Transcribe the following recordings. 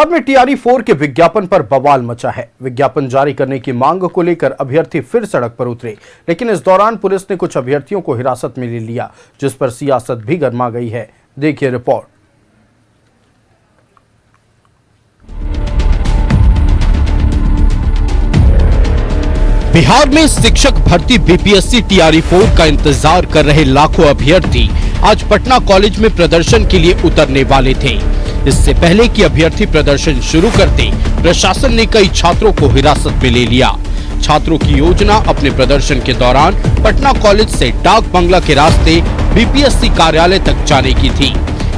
अब में टीआरई 4 के विज्ञापन पर बवाल मचा है। विज्ञापन जारी करने की मांग को लेकर अभ्यर्थी फिर सड़क पर उतरे, लेकिन इस दौरान पुलिस ने कुछ अभ्यर्थियों को हिरासत में ले लिया, जिस पर सियासत भी गर्मा गई है। देखिए रिपोर्ट। बिहार में शिक्षक भर्ती बीपीएससी टीआरई 4 का इंतजार कर रहे लाखों अभ्यर्थी आज पटना कॉलेज में प्रदर्शन के लिए उतरने वाले थे। इससे पहले कि अभ्यर्थी प्रदर्शन शुरू करते, प्रशासन ने कई छात्रों को हिरासत में ले लिया। छात्रों की योजना अपने प्रदर्शन के दौरान पटना कॉलेज से डाक बंगला के रास्ते बीपीएससी कार्यालय तक जाने की थी,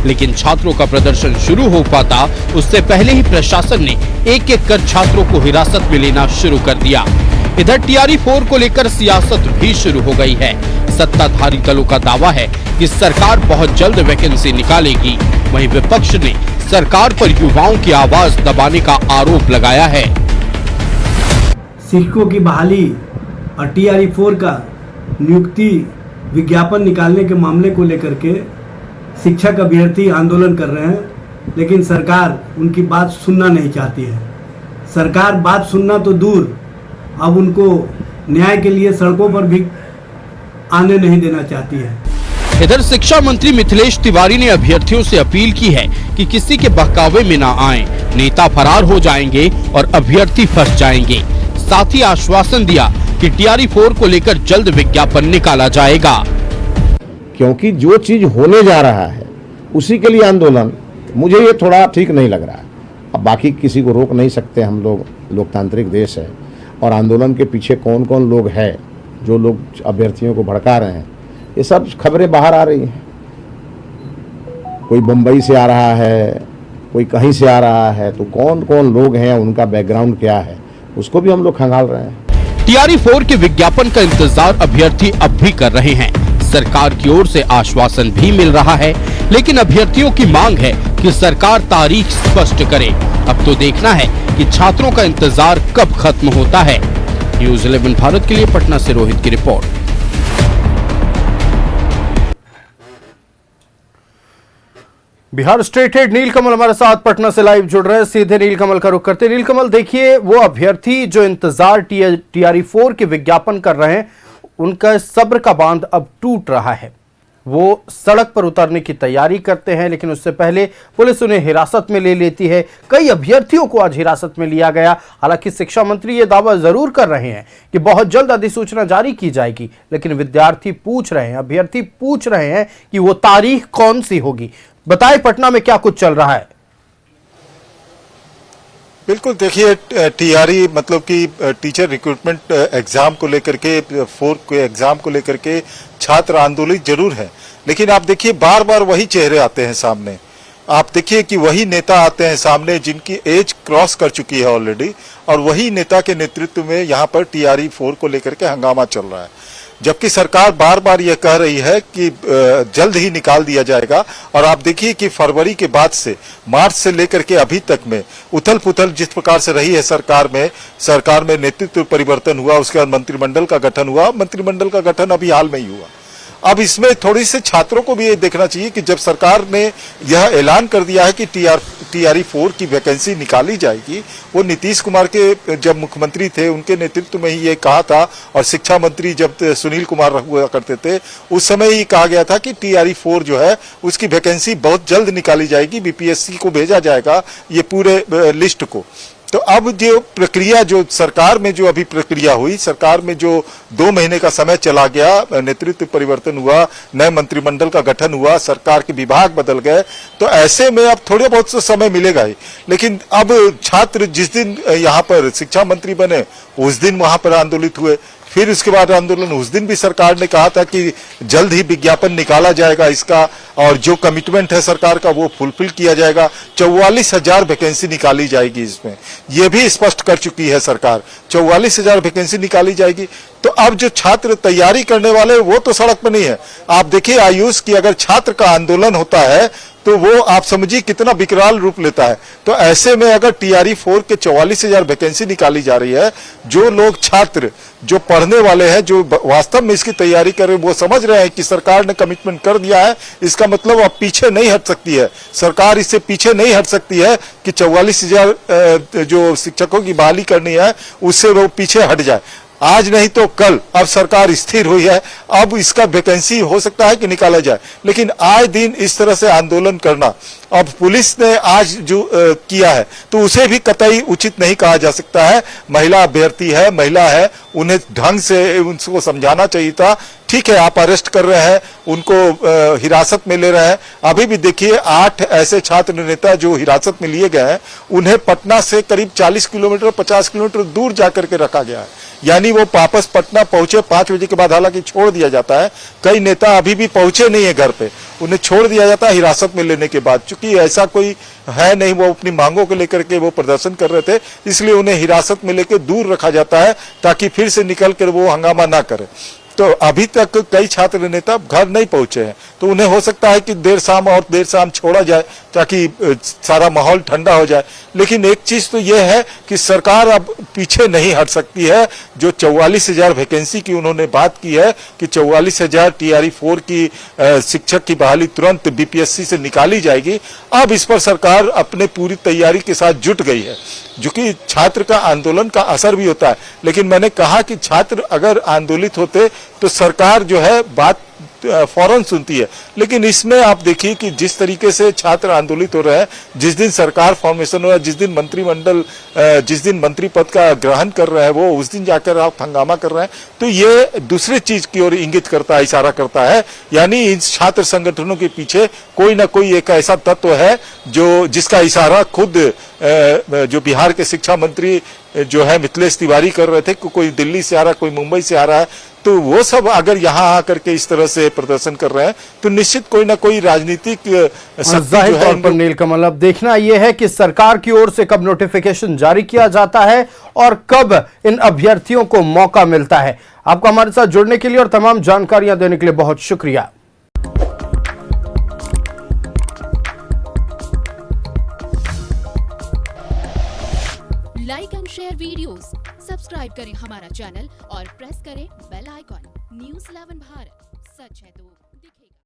लेकिन छात्रों का प्रदर्शन शुरू हो पाता उससे पहले ही प्रशासन ने एक एक कर छात्रों को हिरासत में लेना शुरू कर दिया। इधर टीआरई 4 को लेकर सियासत भी शुरू हो गई है। सत्ताधारी दलों का दावा है कि सरकार बहुत जल्द वैकेंसी निकालेगी, वहीं विपक्ष ने सरकार पर युवाओं की आवाज दबाने का आरोप लगाया है। शिक्षकों की बहाली और टीआरई 4 का नियुक्ति विज्ञापन निकालने के मामले को लेकर के शिक्षक अभ्यर्थी आंदोलन कर रहे हैं, लेकिन सरकार उनकी बात सुनना नहीं चाहती है। सरकार बात सुनना तो दूर, अब उनको न्याय के लिए सड़कों पर भी आने नहीं देना चाहती है। इधर शिक्षा मंत्री मिथिलेश तिवारी ने अभ्यर्थियों से अपील की है कि किसी के बहकावे में न आएं, नेता फरार हो जाएंगे और अभ्यर्थी फंस जाएंगे। साथ ही आश्वासन दिया कि टीआरई 4 को लेकर जल्द विज्ञापन निकाला जाएगा, क्योंकि जो चीज होने जा रहा है उसी के लिए आंदोलन मुझे ये थोड़ा ठीक नहीं लग रहा है। अब बाकी किसी को रोक नहीं सकते, हम लोग लोकतांत्रिक देश है, और आंदोलन के पीछे कौन कौन लोग हैं जो लोग अभ्यर्थियों को भड़का रहे हैं, ये सब खबरें बाहर आ रही हैं। कोई बम्बई से आ रहा है, कोई कहीं से आ रहा है, तो कौन कौन लोग हैं, उनका बैकग्राउंड क्या है, उसको भी हम लोग खंगाल रहे हैं। टीआरई 4 के विज्ञापन का इंतजार अभ्यर्थी अब भी कर रहे हैं। सरकार की ओर से आश्वासन भी मिल रहा है, लेकिन अभ्यर्थियों की मांग है कि सरकार तारीख स्पष्ट करे। अब तो देखना है कि छात्रों का इंतजार कब खत्म होता है। न्यूज़ 11 भारत के लिए पटना से रोहित की रिपोर्ट। बिहार स्टेट हेड नीलकमल हमारे साथ पटना से लाइव जुड़ रहे हैं। सीधे नीलकमल का रुख करते। नीलकमल, देखिए, वो अभ्यर्थी जो इंतजार टीआरई 4 के विज्ञापन कर रहे हैं, उनका सब्र का बांध अब टूट रहा है। वो सड़क पर उतरने की तैयारी करते हैं, लेकिन उससे पहले पुलिस उन्हें हिरासत में ले लेती है। कई अभ्यर्थियों को आज हिरासत में लिया गया। हालांकि शिक्षा मंत्री ये दावा जरूर कर रहे हैं कि बहुत जल्द अधिसूचना जारी की जाएगी, लेकिन विद्यार्थी पूछ रहे हैं, अभ्यर्थी पूछ रहे हैं कि वो तारीख कौन सी होगी। बताएं पटना में क्या कुछ चल रहा है। बिल्कुल, देखिए, टीआरई मतलब कि टीचर रिक्रूटमेंट एग्जाम को लेकर के, 4 के एग्जाम को लेकर के छात्र आंदोलित जरूर है, लेकिन आप देखिए बार बार वही चेहरे आते हैं सामने। आप देखिए कि वही नेता आते हैं सामने जिनकी एज क्रॉस कर चुकी है ऑलरेडी, और वही नेता के नेतृत्व में यहाँ पर टीआरई 4 को लेकर के हंगामा चल रहा है। जबकि सरकार बार बार यह कह रही है कि जल्द ही निकाल दिया जाएगा। और आप देखिए कि फरवरी के बाद से, मार्च से लेकर के अभी तक में उथल पुथल जिस प्रकार से रही है सरकार में नेतृत्व परिवर्तन हुआ, उसके बाद मंत्रिमंडल का गठन हुआ। मंत्रिमंडल का गठन अभी हाल में ही हुआ। अब इसमें थोड़ी से छात्रों को भी ये देखना चाहिए कि जब सरकार ने यह ऐलान कर दिया है कि टीआरई 4 की वैकेंसी निकाली जाएगी, वो नीतीश कुमार के जब मुख्यमंत्री थे उनके नेतृत्व में ही ये कहा था, और शिक्षा मंत्री जब सुनील कुमार हुआ करते थे उस समय ही कहा गया था कि टीआरई 4 जो है उसकी वैकेंसी बहुत जल्द निकाली जाएगी, बीपीएससी को भेजा जाएगा ये पूरे लिस्ट को। तो अब जो प्रक्रिया, जो सरकार में जो अभी प्रक्रिया हुई, सरकार में जो 2 महीने का समय चला गया, नेतृत्व परिवर्तन हुआ, नए मंत्रिमंडल का गठन हुआ, सरकार के विभाग बदल गए, तो ऐसे में अब थोड़े बहुत तो समय मिलेगा ही। लेकिन अब छात्र जिस दिन यहाँ पर शिक्षा मंत्री बने उस दिन वहां पर आंदोलित हुए, फिर उसके बाद आंदोलन, उस दिन भी सरकार ने कहा था कि जल्द ही विज्ञापन निकाला जाएगा इसका, और जो कमिटमेंट है सरकार का वो फुलफिल किया जाएगा। 44,000 वैकेंसी निकाली जाएगी इसमें, ये भी स्पष्ट कर चुकी है सरकार। 44,000 वैकेंसी निकाली जाएगी। तो अब जो छात्र तैयारी करने वाले वो तो सड़क पर नहीं है। आप देखिए आयुष की अगर छात्र का आंदोलन होता है तो वो आप समझिए कितना विकराल रूप लेता है। तो ऐसे में अगर टीआरई 4 के 44,000 वैकेंसी निकाली जा रही है, जो लोग छात्र जो पढ़ने वाले हैं, जो वास्तव में इसकी तैयारी कर रहे हैं, वो समझ रहे हैं कि सरकार ने कमिटमेंट कर दिया है, इसका मतलब अब पीछे नहीं हट सकती है सरकार, इससे पीछे नहीं हट सकती है कि 44,000 जो शिक्षकों की बहाली करनी है उससे वो पीछे हट जाए। आज नहीं तो कल अब सरकार स्थिर हुई है, अब इसका वैकेंसी हो सकता है कि निकाला जाए, लेकिन आए दिन इस तरह से आंदोलन करना, अब पुलिस ने आज जो किया है तो उसे भी कतई उचित नहीं कहा जा सकता है। महिला अभ्यर्थी है, महिला है, उन्हें ढंग से उनको समझाना चाहिए था। ठीक है, आप अरेस्ट कर रहे हैं, उनको हिरासत में ले रहे हैं। अभी भी देखिए 8 ऐसे छात्र नेता जो हिरासत में लिए गए हैं, उन्हें पटना से करीब 40 किलोमीटर 50 किलोमीटर दूर जाकर के रखा गया है, यानी वो वापस पटना पहुंचे 5 बजे के बाद, हालांकि छोड़ दिया जाता है। कई नेता अभी भी पहुंचे नहीं है घर पे, उन्हें छोड़ दिया जाता है हिरासत में लेने के बाद। चूंकि ऐसा कोई है नहीं, वो अपनी मांगों को लेकर के वो प्रदर्शन कर रहे थे, इसलिए उन्हें हिरासत में लेकर दूर रखा जाता है ताकि फिर से निकल कर वो हंगामा ना करे। तो अभी तक कई छात्र नेता घर नहीं पहुंचे हैं, तो उन्हें हो सकता है कि देर शाम छोड़ा जाए ताकि सारा माहौल ठंडा हो जाए। लेकिन एक चीज तो यह है कि सरकार अब पीछे नहीं हट सकती है। जो 44,000 वैकेंसी की उन्होंने बात की है कि 44,000 टीआरई 4 की शिक्षक की बहाली तुरंत बीपीएससी से निकाली जाएगी, अब इस पर सरकार अपने पूरी तैयारी के साथ जुट गई है। जो कि छात्र का आंदोलन का असर भी होता है, लेकिन मैंने कहा कि छात्र अगर आंदोलित होते तो सरकार जो है बात फौरन सुनती है। लेकिन इसमें आप देखिए कि जिस तरीके से छात्र आंदोलित हो रहे हैं, जिस दिन सरकार फॉर्मेशन हो रहा है, जिस दिन मंत्रिमंडल जिस दिन मंत्री पद का ग्रहण कर रहे हैं, वो उस दिन जाकर आप हंगामा कर रहे हैं, तो ये दूसरी चीज की ओर इंगित करता है, इशारा करता है। यानी इन छात्र संगठनों के पीछे कोई ना कोई एक ऐसा तत्व है जो जिसका इशारा खुद जो बिहार के शिक्षा मंत्री जो है मिथिलेश तिवारी कर रहे थे, कोई दिल्ली से आ रहा है, कोई मुंबई से आ रहा है, तो वो सब अगर यहाँ आकर के इस तरह से प्रदर्शन कर रहे हैं तो निश्चित कोई ना कोई राजनीतिक जाहिर तौर पर नीलकमल, अब देखना यह है कि सरकार की ओर से कब नोटिफिकेशन जारी किया जाता है और कब इन अभ्यर्थियों को मौका मिलता है। आपको हमारे साथ जुड़ने के लिए और तमाम जानकारियां देने के लिए बहुत शुक्रिया। Like and share videos, subscribe करें हमारा चैनल और प्रेस करें बेल आइकॉन। न्यूज़ 11 भारत, सच है तो दिखेगा।